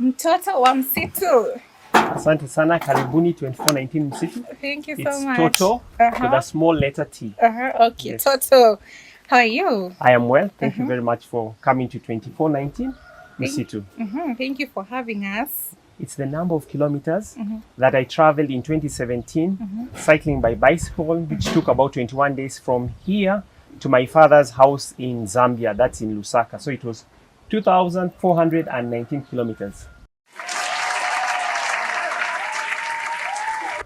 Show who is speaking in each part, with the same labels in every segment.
Speaker 1: Mtoto wa msitu.
Speaker 2: Asante sana, karibuni 2419 msitu.
Speaker 1: Thank you so
Speaker 2: It's
Speaker 1: much.
Speaker 2: Toto with a small letter T.
Speaker 1: Okay, yes. Toto, how are you?
Speaker 2: I am well. Thank you very much for coming to 2419 msitu.
Speaker 1: Thank you for having us.
Speaker 2: It's the number of kilometers that I traveled in 2017 cycling by bicycle, which took about 21 days from here to my father's house in Zambia. That's in Lusaka. So it was 2,419 kilometers.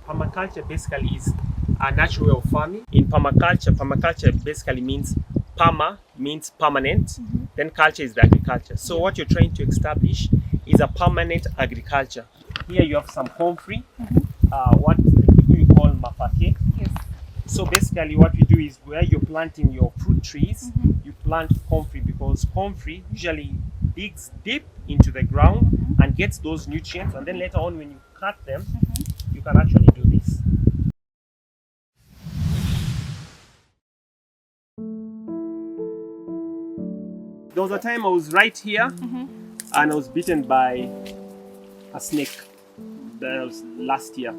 Speaker 2: Permaculture basically is a natural way of farming. In permaculture basically means perma means permanent, then culture is the agriculture. So what you're trying to establish is a permanent agriculture. Here you have some comfrey, what we call mapake.
Speaker 1: Yes.
Speaker 2: So basically what we do is where you're planting your fruit trees, you plant comfrey because comfrey usually digs deep into the ground and gets those nutrients, and then later on when you cut them, you can actually do this. There was a time I was right here and I was bitten by a snake. That was last year.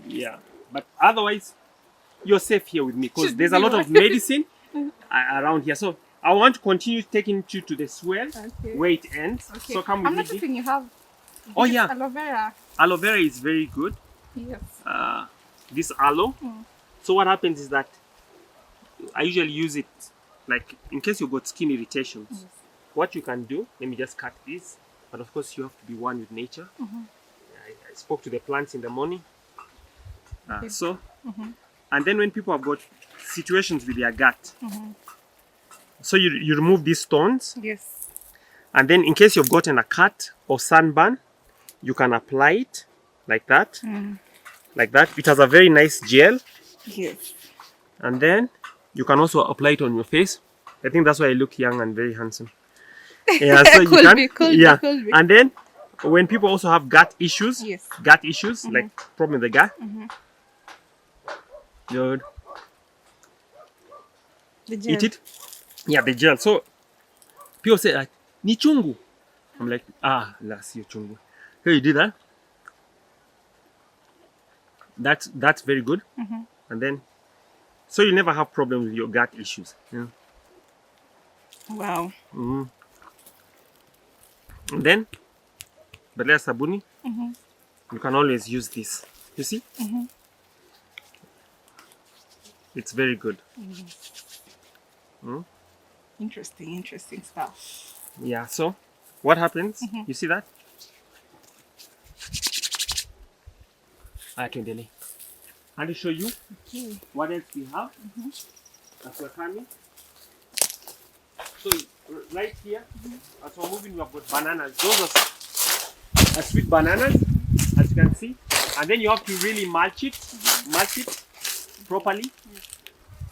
Speaker 2: Yeah, but otherwise you're safe here with me because there's a lot of medicine around here. So I want to continue taking you to the swell where it ends.
Speaker 1: Okay.
Speaker 2: So come with
Speaker 1: I'm
Speaker 2: me.
Speaker 1: noticing you have aloe vera.
Speaker 2: Aloe vera is very good.
Speaker 1: Yes.
Speaker 2: This aloe. So what happens is that I usually use it like in case you got skin irritations.
Speaker 1: Yes.
Speaker 2: What you can do, let me just cut this, but of course you have to be one with nature. I spoke to the plants in the morning. And then when people have got situations with their gut, so you remove these stones.
Speaker 1: Yes.
Speaker 2: And then in case you've gotten a cut or sunburn, you can apply it like that. Like that. It has a very nice gel.
Speaker 1: Yes.
Speaker 2: And then you can also apply it on your face. I think that's why I look young and very handsome. Yeah, so
Speaker 1: could
Speaker 2: you can.
Speaker 1: Be, could be.
Speaker 2: And then when people also have gut issues, like problem with the gut, good.
Speaker 1: The gel.
Speaker 2: Eat it. Yeah, the gel. So people say like, ni chungu. I'm like, last year chungu. Hey, you did that? That's very good. And then, so you never have problems with your gut issues. Yeah.
Speaker 1: Wow.
Speaker 2: And then, badala ya sabuni, you can always use this. You see? It's very good.
Speaker 1: Interesting stuff.
Speaker 2: Yeah, so what happens? You see that? Tuendelee. And to show you what else we have as we're coming. So right here, as we're moving, we have got bananas. Those are sweet bananas, as you can see. And then you have to really mulch it properly.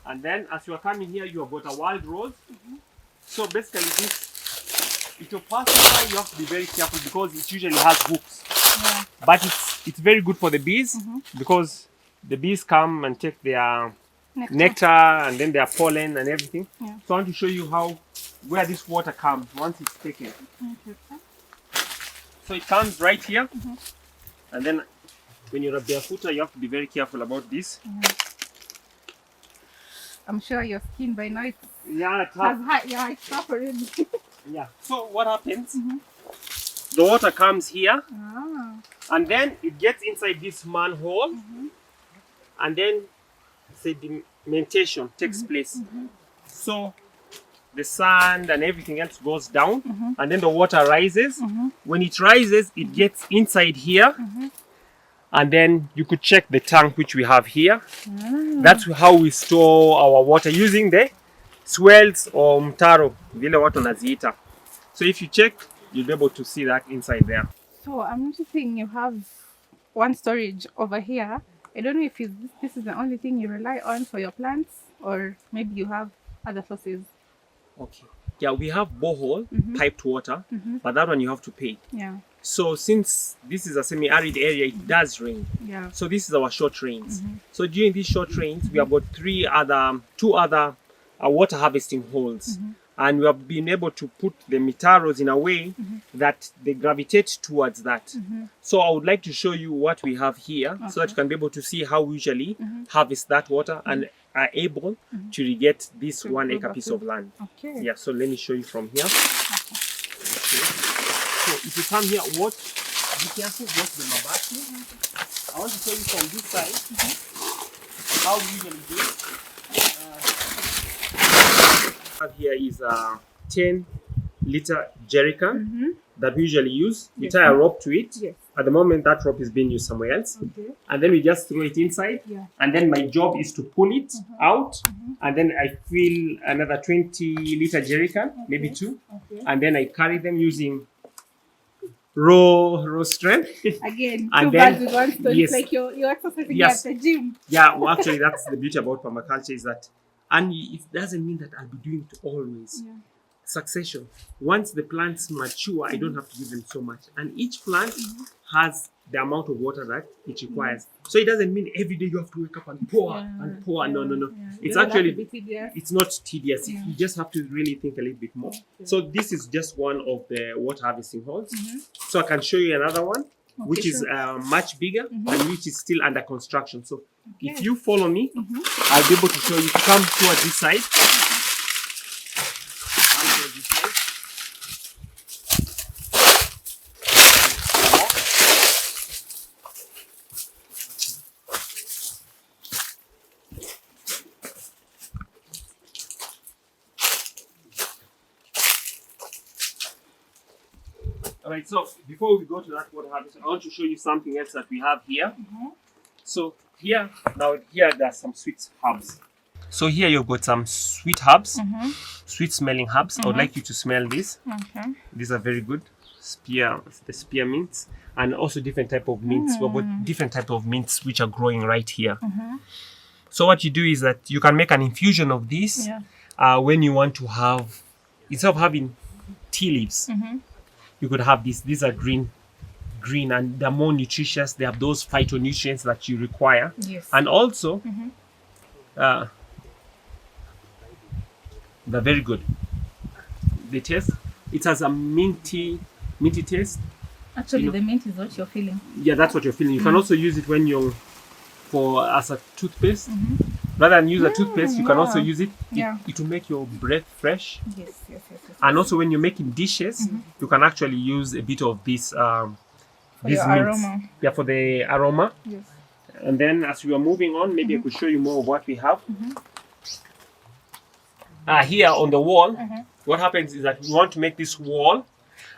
Speaker 2: And then as you are coming here, you have got a wild rose. So basically this, if you pass by, you have to be very careful because it usually has hooks.
Speaker 1: Yeah.
Speaker 2: But it's very good for the bees because the bees come and take their nectar and then their pollen and everything.
Speaker 1: Yeah.
Speaker 2: So I want to show you where this water comes once it's taken. So it comes right here, and then when you're a barefooter, you have to be very careful about this.
Speaker 1: I'm sure your skin by now
Speaker 2: it's
Speaker 1: tough already.
Speaker 2: Yeah. So what happens? The water comes here, and then it gets inside this manhole, and then sedimentation takes place. So the sand and everything else goes down, and then the water rises. When it rises, it gets inside here, and then you could check the tank which we have here. That's how we store our water using the swells or mtaro, vile watu naziita. So if you check, you'll be able to see that inside there.
Speaker 1: So I'm noticing you have one storage over here. I don't know if this is the only thing you rely on for your plants, or maybe you have other sources.
Speaker 2: Okay. Yeah, we have borehole, piped water, but that one you have to pay.
Speaker 1: Yeah.
Speaker 2: So since this is a semi-arid area, it does rain.
Speaker 1: Yeah.
Speaker 2: So this is our short rains. So during these short rains, we have got two other water harvesting holes. And we have been able to put the mitaros in a way that they gravitate towards that. So I would like to show you what we have here, so that you can be able to see how we usually harvest that water and are able to re-get this 1 acre piece of land.
Speaker 1: Okay.
Speaker 2: Yeah, so let me show you from here. Okay. So if you come here, watch, be careful, watch the mabati. I want to show you from this side how we usually do it. Here is a 10-liter jerrycan that we usually use. We tie a rope to it.
Speaker 1: Yes.
Speaker 2: At the moment, that rope is being used somewhere else.
Speaker 1: Okay.
Speaker 2: And then we just throw it inside.
Speaker 1: Yeah.
Speaker 2: And then my job is to pull it out. And then I fill another 20-liter jerrycan, maybe 2.
Speaker 1: Okay.
Speaker 2: And then I carry them using raw strength.
Speaker 1: Again,
Speaker 2: And
Speaker 1: two
Speaker 2: then-
Speaker 1: birds with one stone.
Speaker 2: yes.
Speaker 1: It's like you're exercising
Speaker 2: Yes.
Speaker 1: at the gym.
Speaker 2: Yeah, well, actually, that's the beauty about permaculture is that, and it doesn't mean that I'll be doing it always.
Speaker 1: Yeah.
Speaker 2: Succession. Once the plants mature, I don't have to give them so much. And each plant has the amount of water that it requires. So it doesn't mean every day you have to wake up and pour and pour. No.
Speaker 1: Yeah.
Speaker 2: It's
Speaker 1: Doesn't have
Speaker 2: actually,
Speaker 1: to be tedious.
Speaker 2: it's not tedious.
Speaker 1: Yeah.
Speaker 2: You just have to really think a little bit more. So this is just one of the water harvesting holes. So I can show you another one, which is much bigger and which is still under construction. So if you follow me, I'll be able to show you. Come towards this side. Come towards this side. Alright, so before we go to that water harvest, I want to show you something else that we have here. So here there are some sweet herbs. So here you've got some sweet herbs, sweet smelling herbs. I would like you to smell these.
Speaker 1: Okay.
Speaker 2: These are very good. The spear mints, and also different type of mints. We've got different type of mints which are growing right here. So what you do is that you can make an infusion of this when you want to have, instead of having tea leaves, you could have this. These are green, and they're more nutritious. They have those phytonutrients that you require.
Speaker 1: Yes.
Speaker 2: And also, they're very good. The taste, it has a minty taste.
Speaker 1: Actually,
Speaker 2: you know-
Speaker 1: the mint is what you're feeling.
Speaker 2: Yeah, that's what you're feeling. You can also use it when you're as a toothpaste. Rather than use a toothpaste, you can also use it. It will make your breath fresh.
Speaker 1: Yes.
Speaker 2: And also when you're making dishes, you can actually use a bit of this
Speaker 1: For
Speaker 2: these
Speaker 1: your
Speaker 2: mints.
Speaker 1: aroma.
Speaker 2: Yeah, for the aroma.
Speaker 1: Yes.
Speaker 2: And then as we are moving on, maybe I could show you more of what we have. Here on the wall, what happens is that we want to make this wall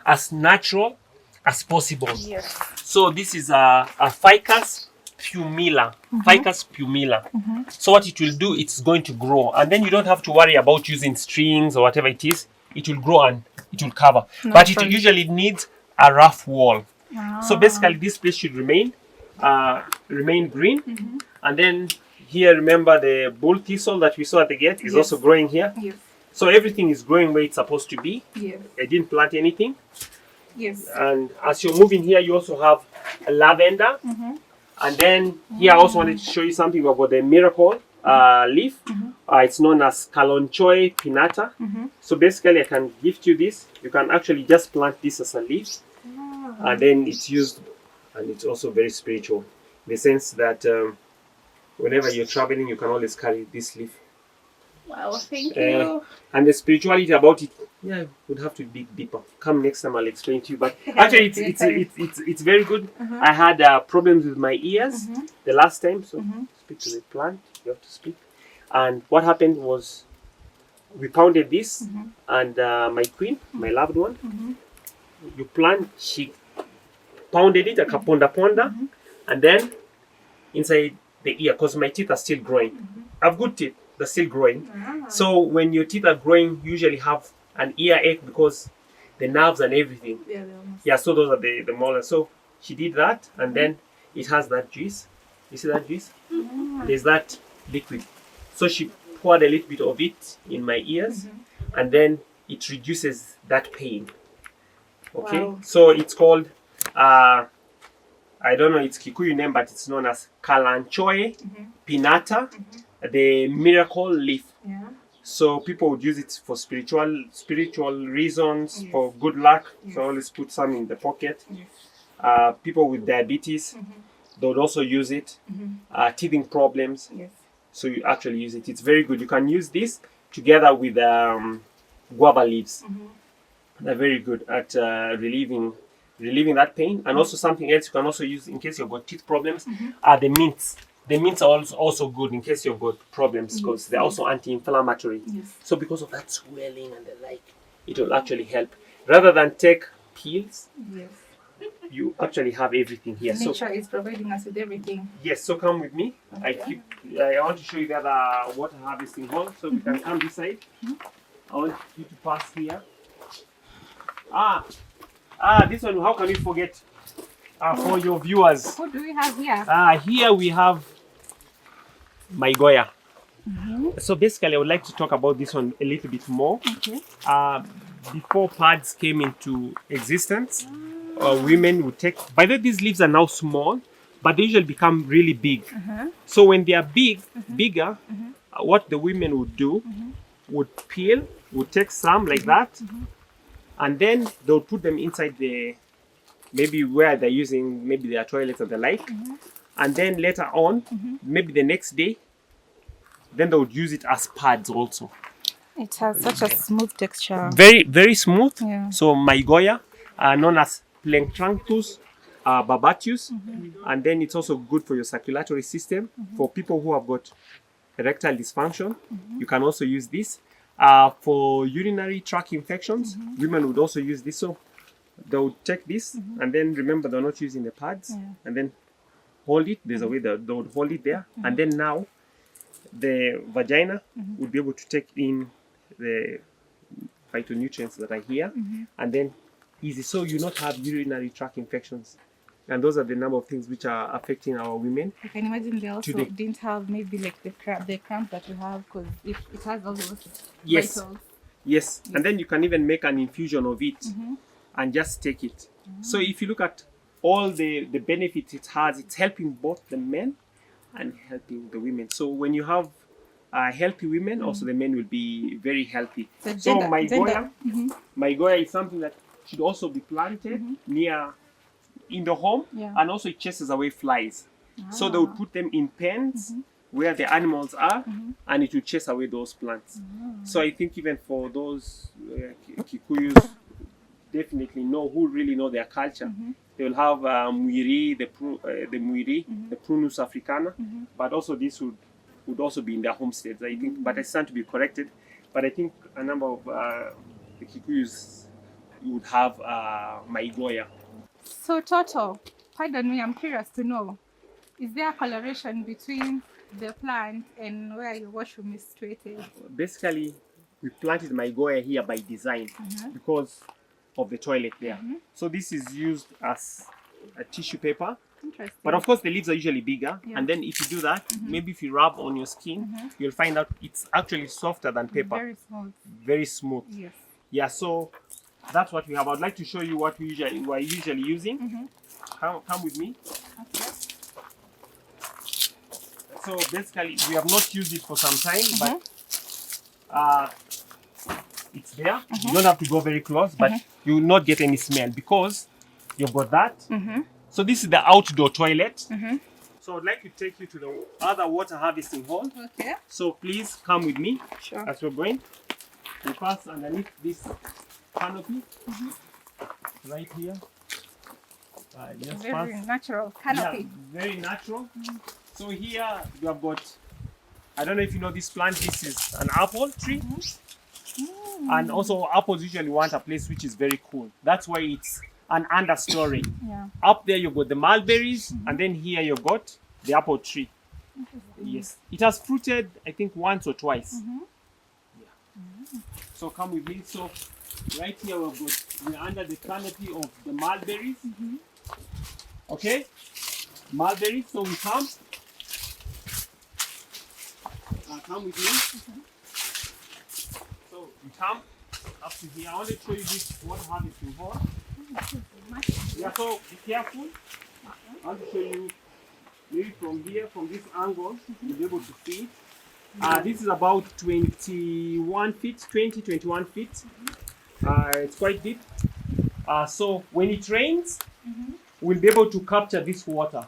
Speaker 2: as natural as possible.
Speaker 1: Yes.
Speaker 2: So this is a ficus pumila. Ficus pumila. So what it will do, it's going to grow. And then you don't have to worry about using strings or whatever it is. It will grow and it will cover. But it usually needs a rough wall. So basically this place should remain green. And then here, remember the bull thistle that we saw at the gate is also growing here.
Speaker 1: Yes.
Speaker 2: So everything is growing where it's supposed to be.
Speaker 1: Yes.
Speaker 2: I didn't plant anything.
Speaker 1: Yes.
Speaker 2: And as you're moving here, you also have a lavender. And then here I also wanted to show you something about the miracle leaf. It's known as Kalonchoi pinnata. So basically I can gift you this. You can actually just plant this as a leaf. And then it's used, and it's also very spiritual. In the sense that whenever you're traveling, you can always carry this leaf.
Speaker 1: Wow, thank you.
Speaker 2: And the spirituality about it, yeah, would have to dig deeper. Come next time, I'll explain to you. But actually, it's very good. I had problems with my ears the last time, so speak to the plant. You have to speak. And what happened was, we pounded this, and my queen, my loved one, you plant. She pounded it, ponda, and then inside the ear, because my teeth are still growing. I have good teeth. They're still growing. So when your teeth are growing, you usually have an earache because the nerves and everything. Yeah, so those are the molars. So she did that, and then it has that juice. You see that juice? There's that liquid. So she poured a little bit of it in my ears, and then it reduces that pain. Okay?
Speaker 1: Wow.
Speaker 2: So it's called, I don't know its Kikuyu name, but it's known as Kalanchoe Pinnata, the miracle leaf.
Speaker 1: Yeah.
Speaker 2: So people would use it for spiritual reasons, for good luck. So always put some in the pocket. People with diabetes, they would also use it. Teething problems. So you actually use it. It's very good. You can use this together with guava leaves. They're very good at relieving that pain. And also something else you can also use in case you've got teeth problems are the mints. The mints are also good in case you've got problems because they're also anti-inflammatory. So because of that swelling and the like, it will actually help. Rather than take pills, you actually have everything here.
Speaker 1: Nature is providing us with everything.
Speaker 2: Yes, so come with me.
Speaker 1: Okay.
Speaker 2: I want to show you the other water harvesting hole. So we can come this side. I want you to pass here. This one, how can we forget? For your viewers.
Speaker 1: What do we have here?
Speaker 2: Here we have my Goya. So basically, I would like to talk about this one a little bit more. Before pads came into existence, women would take. By the way, these leaves are now small, but they usually become really big. So when they are bigger, what the women would do would peel, would take some like that, and then they would put them inside the maybe where they're using maybe their toilets or the like, and then later on, maybe the next day, then they would use it as pads also.
Speaker 1: It has such a smooth texture.
Speaker 2: Very, very smooth.
Speaker 1: Yeah.
Speaker 2: So mygoya, known as Plenctranthus barbatus, and then it's also good for your circulatory system. For people who have got erectile dysfunction, you can also use this. For urinary tract infections, women would also use this. So they would take this, and then remember they're not using the pads, and then hold it. There's a way that they would hold it there, and then now the vagina would be able to take in the phytonutrients that are here, and then easy. So you not have urinary tract infections, and those are the number of things which are affecting our women.
Speaker 1: I can imagine they also
Speaker 2: Today.
Speaker 1: didn't have maybe like the cramp that you have because it has all those
Speaker 2: Yes.
Speaker 1: vitals.
Speaker 2: Yes, and then you can even make an infusion of it and just take it. So if you look at all the benefits it has, it's helping both the men and helping the women. So when you have healthy women, also the men will be very healthy. So my Goya is something that should also be planted near in the home, and also it chases away flies. So they would put them in pens where the animals are, and it will chase away those plants. So I think even for those Kikuyus definitely know who really know their culture, they will have muiri, the muiri, the Prunus africana, but also this would also be in their homesteads, I think. But I stand to be corrected. But I think a number of the Kikuyus would have Maigoya.
Speaker 1: So Toto, pardon me, I'm curious to know, is there a coloration between the plant and where your washroom is situated?
Speaker 2: Basically, we planted Maigoya here by design because of the toilet there. So this is used as a tissue paper.
Speaker 1: Interesting.
Speaker 2: But of course the leaves are usually bigger, and then if you do that, maybe if you rub on your skin, you'll find out it's actually softer than paper.
Speaker 1: Very smooth.
Speaker 2: Very smooth.
Speaker 1: Yes.
Speaker 2: Yeah, so that's what we have. I'd like to show you what we're usually using. Come with me.
Speaker 1: Okay.
Speaker 2: So basically we have not used it for some time, but it's there. You don't have to go very close, but you will not get any smell because you've got that. So this is the outdoor toilet. So I'd like to take you to the other water harvesting hole.
Speaker 1: Okay.
Speaker 2: So please come with me
Speaker 1: Sure.
Speaker 2: as we're going. We pass underneath this canopy right here. Just
Speaker 1: Very
Speaker 2: pass.
Speaker 1: natural canopy.
Speaker 2: Yeah, very natural. So here we have got, I don't know if you know this plant, this is an apple tree. And also apples usually want a place which is very cool. That's why it's an understory.
Speaker 1: Yeah.
Speaker 2: Up there you've got the mulberries, and then here you've got the apple tree. Yes. It has fruited, I think, once or twice. Yeah. So come with me. So right here we're under the canopy of the mulberries. Okay? Mulberries. So we come. Come with me. So we come up to here. I want to show you this water harvesting hole. Yeah, so be careful. I want to show you maybe from here, from this angle, you'll be able to see. This is about 21 feet, 21 feet. It's quite deep. So when it rains, we'll be able to capture this water.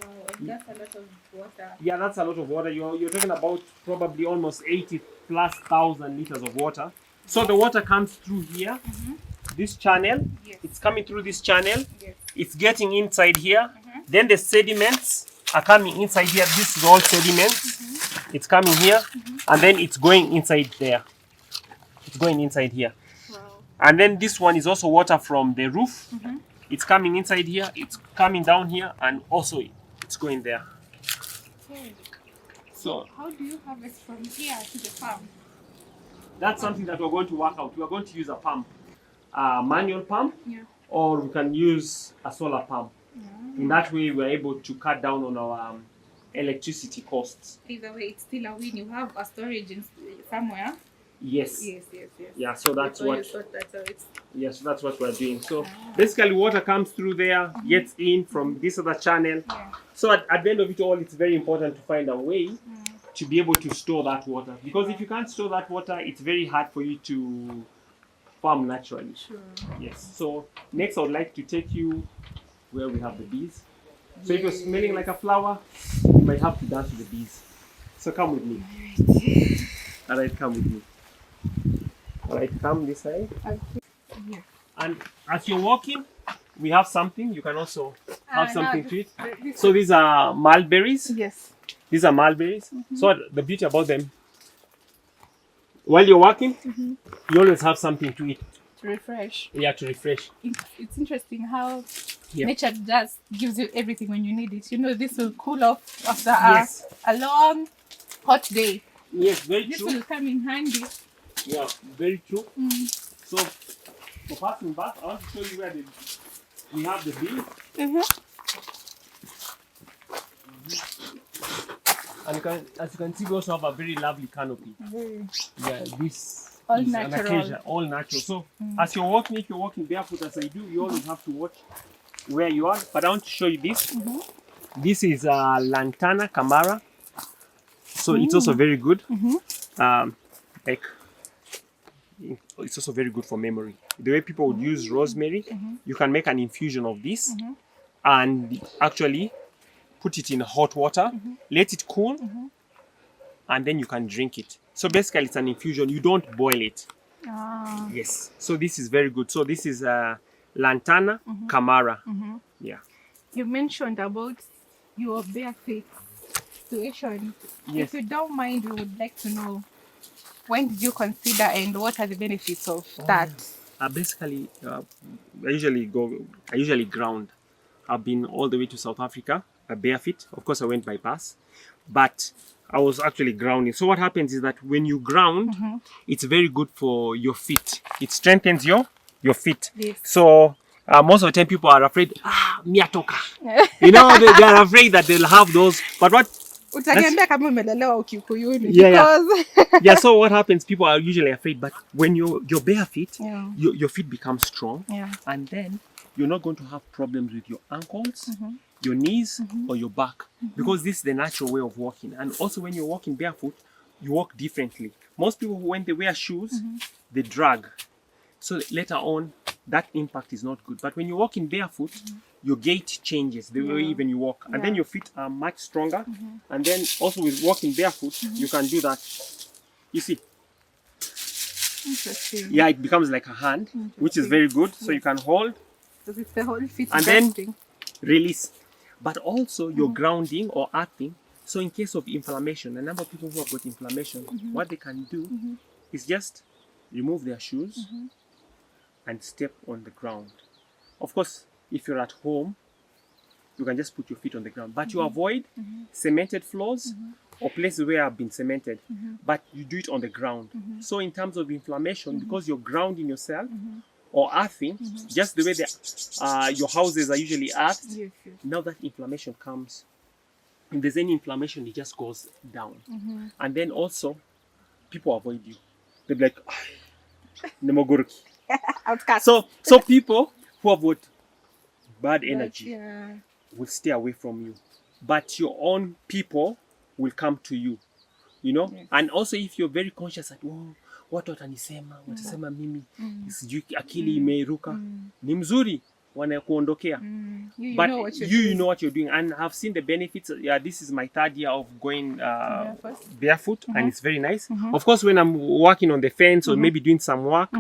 Speaker 1: Wow, and that's a lot of water.
Speaker 2: Yeah, that's a lot of water. You're talking about probably almost 80 plus thousand liters of water. So the water comes through here, this channel.
Speaker 1: Yes.
Speaker 2: It's coming through this channel.
Speaker 1: Yes.
Speaker 2: It's getting inside here. Then the sediments are coming inside here. This is all sediments. It's coming here, and then it's going inside there. It's going inside here.
Speaker 1: Wow.
Speaker 2: And then this one is also water from the roof. It's coming inside here. It's coming down here, and also it's going there.
Speaker 1: Okay.
Speaker 2: So
Speaker 1: How do you harvest from here to the farm?
Speaker 2: that's something that we're going to work out. We're going to use a pump, a manual pump,
Speaker 1: Yeah.
Speaker 2: or we can use a solar pump. In that way, we're able to cut down on our electricity costs.
Speaker 1: Either way, it's still a win. You have a storage somewhere.
Speaker 2: Yes.
Speaker 1: Yes.
Speaker 2: Yeah. So that's
Speaker 1: So you
Speaker 2: what.
Speaker 1: thought that's how it's.
Speaker 2: Yes, that's what we're doing. So basically, water comes through there, gets in from this other channel.
Speaker 1: Yeah.
Speaker 2: So at the end of it all, it's very important to find a way to be able to store that water. Because if you can't store that water, it's very hard for you to farm naturally.
Speaker 1: Sure.
Speaker 2: Yes. So next, I would like to take you where we have the bees. So if you're smelling like a flower, you might have to dance with the bees. So come with me. All right, come with me. All right, come this side.
Speaker 1: Yeah.
Speaker 2: And as you're walking, we have something. You can also have something to eat.
Speaker 1: This
Speaker 2: So these are mulberries.
Speaker 1: yes.
Speaker 2: These are mulberries. So the beauty about them, while you're walking, you always have something to eat.
Speaker 1: To refresh.
Speaker 2: Yeah, to refresh.
Speaker 1: It's interesting how
Speaker 2: Yeah.
Speaker 1: nature just gives you everything when you need it. You know, this will cool off after
Speaker 2: Yes.
Speaker 1: a long, hot day.
Speaker 2: Yes, very
Speaker 1: This
Speaker 2: true.
Speaker 1: will come in handy.
Speaker 2: Yeah, very true. So for passing back, I want to show you where we have the bees. And as you can see, we also have a very lovely canopy. Yeah, this
Speaker 1: All
Speaker 2: is
Speaker 1: natural.
Speaker 2: an acacia, all natural. So as you're walking, if you're walking barefoot as I do, you always have to watch where you are. But I want to show you this. This is Lantana Camara. So it's also very good. Like it's also very good for memory. The way people would use rosemary, you can make an infusion of this and actually put it in hot water, let it cool, and then you can drink it. So basically, it's an infusion. You don't boil it.
Speaker 1: Ah.
Speaker 2: Yes. So this is very good. So this is Lantana Camara. Yeah.
Speaker 1: You mentioned about your bare feet situation.
Speaker 2: Yes.
Speaker 1: If you don't mind, we would like to know, when did you consider and what are the benefits of that?
Speaker 2: Basically, I usually ground. I've been all the way to South Africa, bare feet. Of course, I went by bus, but I was actually grounding. So what happens is that when you ground, it's very good for your feet. It strengthens your feet.
Speaker 1: Yes.
Speaker 2: So most of the time people are afraid, miatoka. You know, they are afraid that they'll have those. But what?
Speaker 1: Utaniambia kama umelelewa Ukikuyuni,
Speaker 2: Yeah.
Speaker 1: because
Speaker 2: Yeah, so what happens, people are usually afraid, but when you're bare feet,
Speaker 1: Yeah.
Speaker 2: your feet become strong,
Speaker 1: Yeah.
Speaker 2: and then you're not going to have problems with your ankles, your knees, or your back, because this is the natural way of walking. And also when you're walking barefoot, you walk differently. Most people, when they wear shoes, they drag. So later on, that impact is not good. But when you're walking barefoot, your gait changes, the way even you walk. And then your feet are much stronger. And then also with walking barefoot, you can do that. You see,
Speaker 1: interesting.
Speaker 2: yeah, it becomes like a hand, which is very good. So you can hold,
Speaker 1: Because it's the whole feet
Speaker 2: and then
Speaker 1: adjusting.
Speaker 2: release. But also you're grounding or earthing. So in case of inflammation, a number of people who have got inflammation, what they can do is just remove their shoes and step on the ground. Of course, if you're at home, you can just put your feet on the ground. But you avoid cemented floors or places where have been cemented. But you do it on the ground. So in terms of inflammation, because you're grounding yourself or earthing, just the way your houses are usually earthed,
Speaker 1: Yes, yes.
Speaker 2: now that inflammation comes, if there's any inflammation, it just goes down. And then also, people avoid you. They'll be like, Nemogurki.
Speaker 1: Outcast.
Speaker 2: So people who have got bad energy
Speaker 1: Yeah.
Speaker 2: will stay away from you. But your own people will come to you. you know.
Speaker 1: Yes.
Speaker 2: And also if you're very conscious that watu watasema mimi sijui akili imeruka, ni mzuri wanakuondokea.
Speaker 1: You
Speaker 2: But
Speaker 1: know what you're
Speaker 2: you
Speaker 1: doing.
Speaker 2: know what you're doing, and I've seen the benefits. Yeah, this is my 3rd year of going barefoot, and it's very nice. Of course, when I'm working on the fence or maybe doing some work,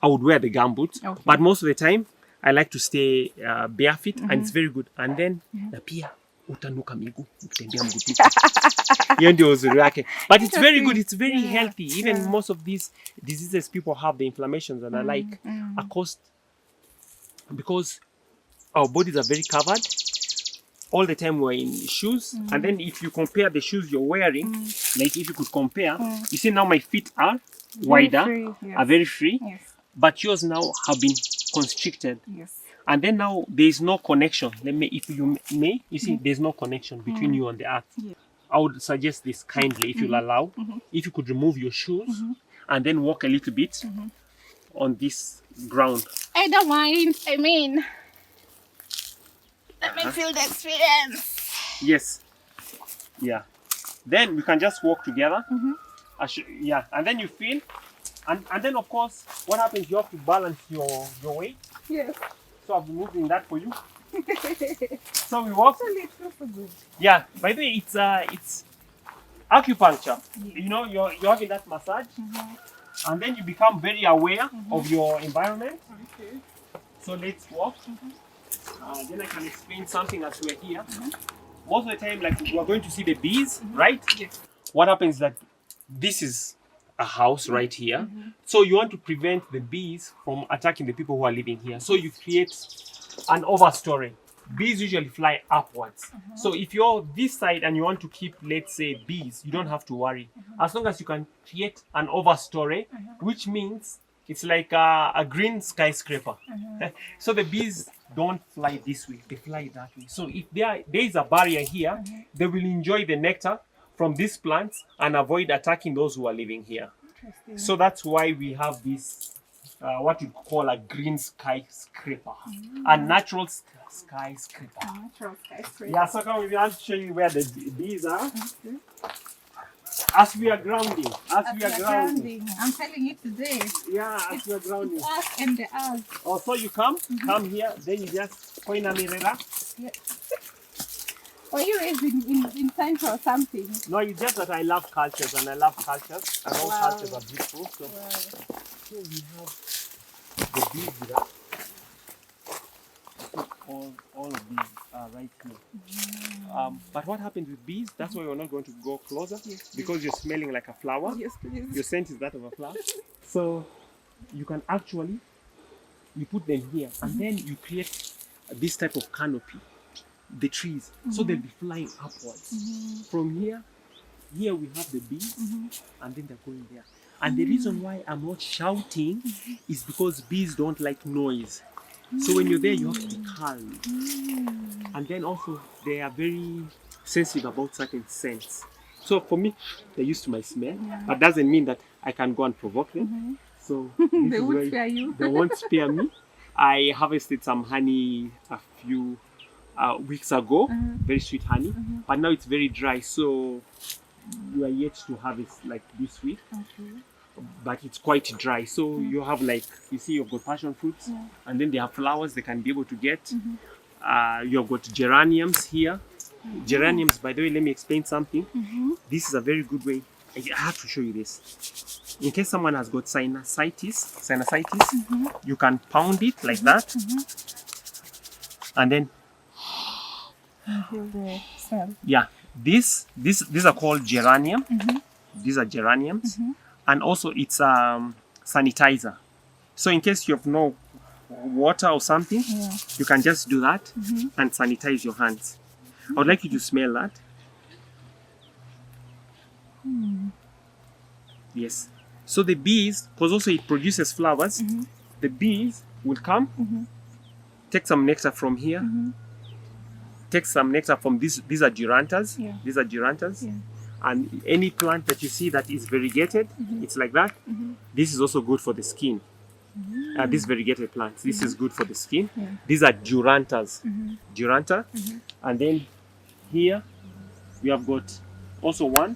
Speaker 2: I would wear the gumboots.
Speaker 1: Okay.
Speaker 2: But most of the time, I like to stay barefoot, and it's very good. And then na pia utanuka miguu ukitembea mguu tupu. Hiyo ndio uzuri wake. But it's very good. It's very healthy. Even most of these diseases people have, the inflammations and are like are caused because our bodies are very covered. All the time we're in shoes, and then if you compare the shoes you're wearing, like if you could compare, you see now my feet are wider,
Speaker 1: free, yes.
Speaker 2: are very free,
Speaker 1: Yes.
Speaker 2: but yours now have been constricted.
Speaker 1: Yes.
Speaker 2: And then now there is no connection. If you may, you see, there's no connection between you and the earth.
Speaker 1: Yeah.
Speaker 2: I would suggest this kindly, if you'll allow, if you could remove your shoes and then walk a little bit on this ground.
Speaker 1: I don't mind. I mean, let me feel the experience.
Speaker 2: Yes. Yeah. Then we can just walk together. Yeah. And then you feel, and then of course, what happens? You have to balance your weight.
Speaker 1: Yes.
Speaker 2: So I've been moving that for you. So we walk.
Speaker 1: Actually, it feels so good.
Speaker 2: Yeah. By the way, it's acupuncture. You know, you're having that massage, and then you become very aware of your environment.
Speaker 1: Okay.
Speaker 2: So let's walk. Then I can explain something as we're here. Most of the time, like we're going to see the bees, right?
Speaker 1: Yes.
Speaker 2: What happens is that this is a house right here. So you want to prevent the bees from attacking the people who are living here. So you create an overstory. Bees usually fly upwards. So if you're this side and you want to keep, let's say, bees, you don't have to worry. As long as you can create an overstory, which means it's like a green skyscraper. So the bees don't fly this way, they fly that way. So if there is a barrier here, they will enjoy the nectar from these plants and avoid attacking those who are living here. So that's why we have this, what you call a green skyscraper, a natural skyscraper.
Speaker 1: Natural skyscraper.
Speaker 2: Yeah, so come, we want to show you where the bees are. As we are grounding, as we are grounding.
Speaker 1: I'm telling you today.
Speaker 2: Yeah, as we are grounding.
Speaker 1: Us and the us.
Speaker 2: Also, you come here, then you just point a mirror.
Speaker 1: Yeah. Were you raised in Central or something?
Speaker 2: No, it's just that I love cultures, and I love cultures, and all cultures are beautiful. So here we have the bees here. So all of these are right here. But what happens with bees? That's why we're not going to go closer, because you're smelling like a flower.
Speaker 1: Yes, please.
Speaker 2: Your scent is that of a flower. So you can actually, you put them here, and then you create this type of canopy, the trees, so they'll be flying upwards. From here we have the bees, and then they're going there. And the reason why I'm not shouting is because bees don't like noise. So when you're there, you have to be calm. And then also, they are very sensitive about certain scents. So for me, they're used to my smell. But doesn't mean that I can go and provoke them. So
Speaker 1: They won't spare you.
Speaker 2: They won't spare me. I harvested some honey a few weeks ago, very sweet honey. But now it's very dry, so you are yet to harvest like this week.
Speaker 1: Okay.
Speaker 2: But it's quite dry, so you have, like, you see, you've got passion fruits, and then they have flowers they can be able to get. You've got geraniums here. Geraniums, by the way, let me explain something. This is a very good way. I have to show you this. In case someone has got sinusitis, you can pound it like that, and then
Speaker 1: Feel the smell.
Speaker 2: yeah, these are called geranium. These are geraniums. And also it's sanitizer. So in case you have no water or something, you can just do that and sanitize your hands. I would like you to smell that. Yes. So the bees, because also it produces flowers, the bees will come, take some nectar from here, take some nectar from these are gerantas. These are gerantas. And any plant that you see that is variegated, it's like that. This is also good for the skin. These variegated plants, this is good for the skin. These are durantas. Duranta. And then here we have got also one.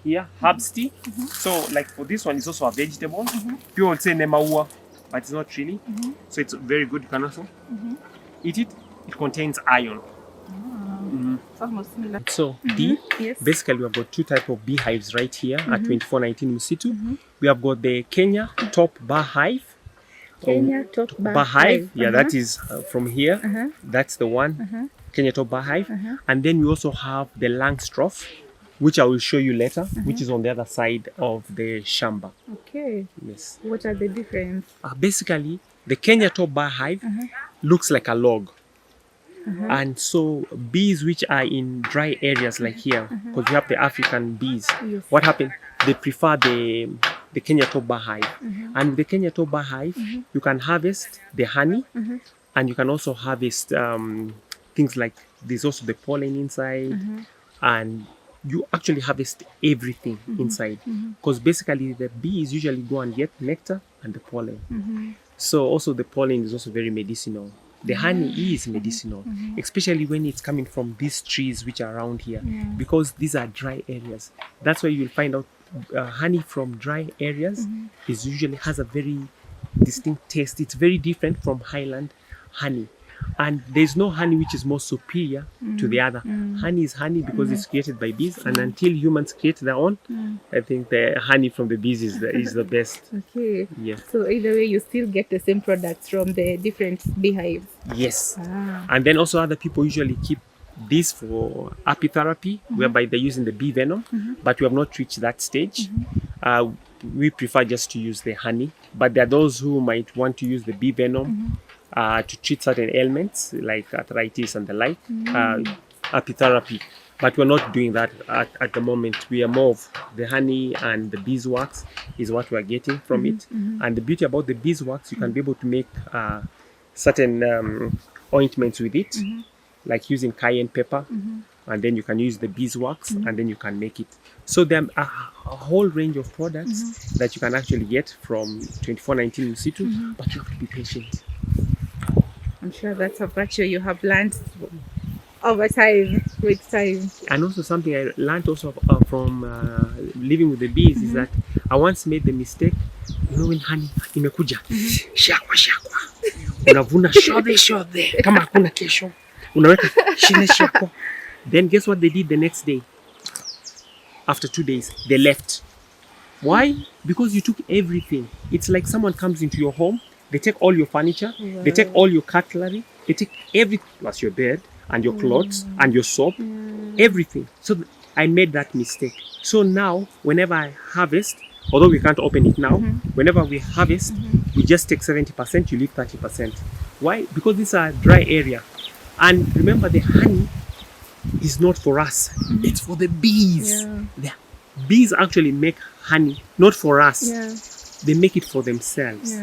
Speaker 2: here, herbs tea. So like for this one, it's also a vegetable. People would say nemaua, but it's not really. So it's very good. You can also eat it. It contains iron.
Speaker 1: It's almost similar.
Speaker 2: So D,
Speaker 1: Yes.
Speaker 2: basically we have got two type of beehives right here at 2419 Msitu. We have got the Kenya top bar hive.
Speaker 1: Kenya top
Speaker 2: Bar hive, yeah, that is from here. That's the one, Kenya top bar hive. And then we also have the Langstroth, which I will show you later, which is on the other side of the shamba.
Speaker 1: Okay.
Speaker 2: Yes.
Speaker 1: What are the difference?
Speaker 2: Basically, the Kenya top bar hive looks like a log. And so bees which are in dry areas like here, because we have the African bees,
Speaker 1: Yes.
Speaker 2: what happened? They prefer the Kenya top bar hive. And with the Kenya top bar hive, you can harvest the honey, and you can also harvest things like there's also the pollen inside, and you actually harvest everything inside, because basically the bees usually go and get nectar and the pollen. So also the pollen is also very medicinal. The honey is medicinal, especially when it's coming from these trees which are around here, because these are dry areas. That's why you'll find out honey from dry areas is usually has a very distinct taste. It's very different from highland honey. And there's no honey which is more superior to the other. Honey is honey because it's created by bees, and until humans create their own, I think the honey from the bees is the best.
Speaker 1: Okay.
Speaker 2: Yeah.
Speaker 1: So either way, you still get the same products from the different beehives.
Speaker 2: Yes.
Speaker 1: Ah.
Speaker 2: And then also other people usually keep this for apitherapy, whereby they're using the bee venom, but we have not reached that stage. We prefer just to use the honey, but there are those who might want to use the bee venom to treat certain ailments like arthritis and the like, apitherapy. But we're not doing that at the moment. We are more of the honey and the beeswax is what we're getting from it. And the beauty about the beeswax, you can be able to make certain ointments with it, like using cayenne pepper, and then you can use the beeswax, and then you can make it. So there are a whole range of products that you can actually get from 2419 Msitu, but you have to be patient.
Speaker 1: I'm sure that's a virtue you have learned over time, with time.
Speaker 2: And also something I learned also from living with the bees is that I once made the mistake, you know, when honey imekuja, shakwa, unavuna shove, kama hakuna kesho, unaweka shakwa. Then guess what they did the next day? After 2 days, they left. Why? Because you took everything. It's like someone comes into your home, they take all your furniture, they take all your cutlery, they take everything, plus your bed and your clothes and your soap, everything. So I made that mistake. So now, whenever I harvest, although we can't open it now, whenever we harvest, we just take 70%, you leave 30%. Why? Because this is a dry area. And remember, the honey is not for us, it's for the bees. The bees actually make honey, not for us. They make it for themselves.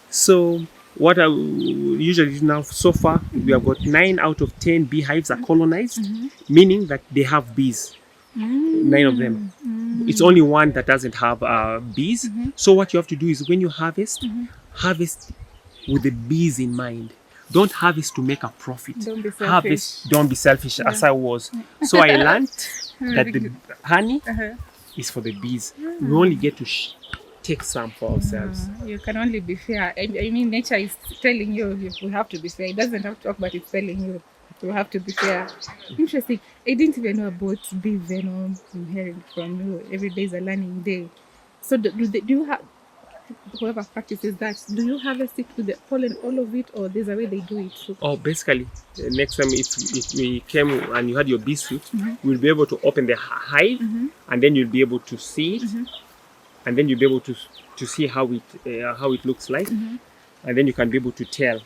Speaker 2: So what I usually do now, so far, we have got 9 out of 10 beehives are colonized, meaning that they have bees. 9 of them. It's only one that doesn't have bees. So what you have to do is when you harvest, harvest with the bees in mind. Don't harvest to make a profit.
Speaker 1: Don't be selfish.
Speaker 2: Harvest, don't be selfish, as I was. So I learned that the honey is for the bees. We only get to take some for ourselves.
Speaker 1: You can only be fair. I mean, nature is telling you we have to be fair. It doesn't have to talk, but it's telling you we have to be fair. Interesting. I didn't even know about bee venom. I'm hearing from you. Every day is a learning day. So do you have, whoever practices that, do you harvest it with the pollen, all of it, or there's a way they do it? So,
Speaker 2: oh, basically, next time if we came and you had your bee suit, we'll be able to open the hive, and then you'll be able to see it, and then you'll be able to see how it looks like, and then you can be able to tell.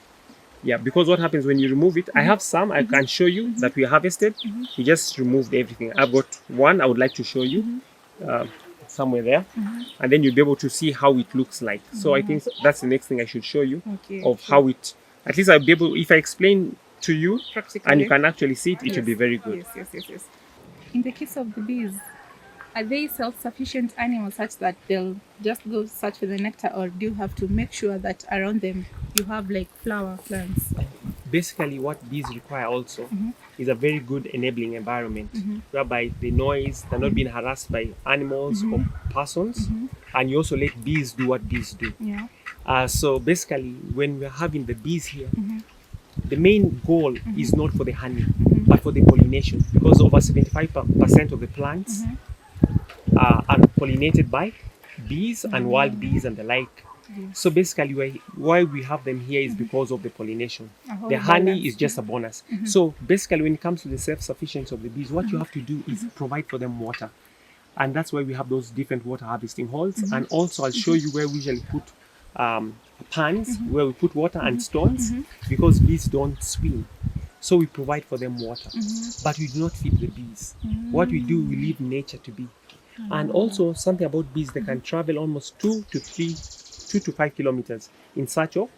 Speaker 2: Yeah, because what happens when you remove it, I have some I can show you that we harvested. We just removed everything. I've got one I would like to show you. Somewhere there, and then you'll be able to see how it looks like. So I think that's the next thing I should show you of how it, at least I'll be able, if I explain to you and you can actually see it, it will be very good.
Speaker 1: Yes. In the case of the bees, are they self-sufficient animals such that they'll just go search for the nectar, or do you have to make sure that around them you have like flower plants?
Speaker 2: basically what bees require also is a very good enabling environment whereby the noise, they're not being harassed by animals or persons, and you also let bees do what bees do.
Speaker 1: Yeah.
Speaker 2: So basically, when we're having the bees here, the main goal is not for the honey, but for the pollination, because over 75% of the plants are pollinated by bees and wild bees and the like.
Speaker 1: Yes.
Speaker 2: So basically, why we have them here is because of the pollination.
Speaker 1: whole
Speaker 2: The honey
Speaker 1: balance.
Speaker 2: is just a bonus. So basically, when it comes to the self-sufficiency of the bees, what you have to do is provide for them water. And that's why we have those different water harvesting holes. And also, I'll show you where we usually put pans, where we put water and stones, because bees don't swim. So we provide for them water, but we do not feed the bees. What we do, we leave nature to be. And also, something about bees, they can travel almost 2 to 5 kilometers in search of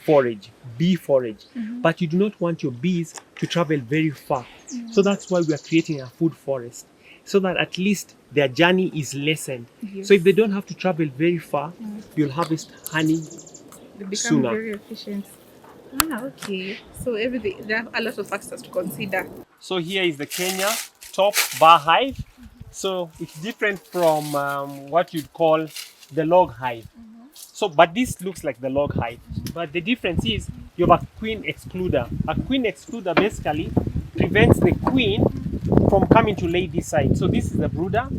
Speaker 2: forage, bee forage. But you do not want your bees to travel very far. So that's why we are creating a food forest, so that at least their journey is lessened.
Speaker 1: Yes.
Speaker 2: So if they don't have to travel very far, you'll harvest honey
Speaker 1: They become
Speaker 2: sooner.
Speaker 1: very efficient. Okay. So everything, there are a lot of factors to consider.
Speaker 2: So here is the Kenya top bar hive. So it's different from what you'd call the log hive. So, but this looks like the log hive. But the difference is you have a queen excluder. A queen excluder basically prevents the queen from coming to lay this side. So this is the brooder.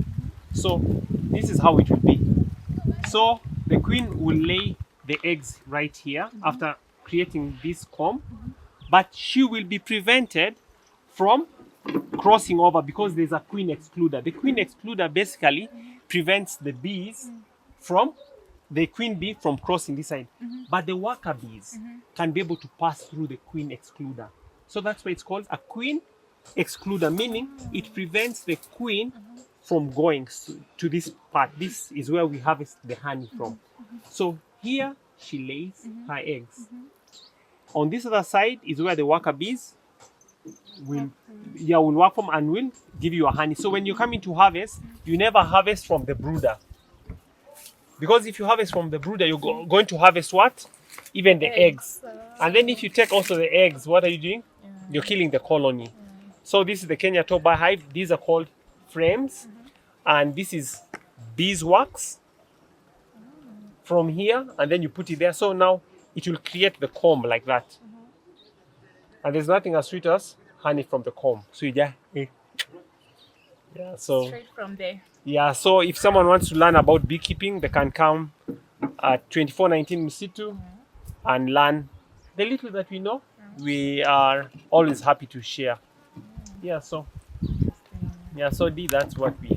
Speaker 2: So this is how it will be. So the queen will lay the eggs right here after creating this comb, but she will be prevented from crossing over because there's a queen excluder. The queen excluder basically prevents the bees from the queen bee from crossing this side, but the worker bees can be able to pass through the queen excluder. So that's why it's called a queen excluder, meaning it prevents the queen from going to this part. This is where we harvest the honey from. So here she lays her eggs. On this other side is where the worker bees will work from and will give you a honey. So when you come into harvest, you never harvest from the brooder. Because if you harvest from the brooder, you're going to harvest what? Even the eggs. And then if you take also the eggs, what are you doing? You're killing the colony. So this is the Kenya top bar hive. These are called frames. And this is beeswax from here. And then you put it there. So now it will create the comb like that. And there's nothing as sweet as honey from the comb. So you just... Yeah, so...
Speaker 1: Straight from there.
Speaker 2: Yeah, so if someone wants to learn about beekeeping, they can come at 2419 msitu and learn the little that we know. We are always happy to share. Yeah, so that's what we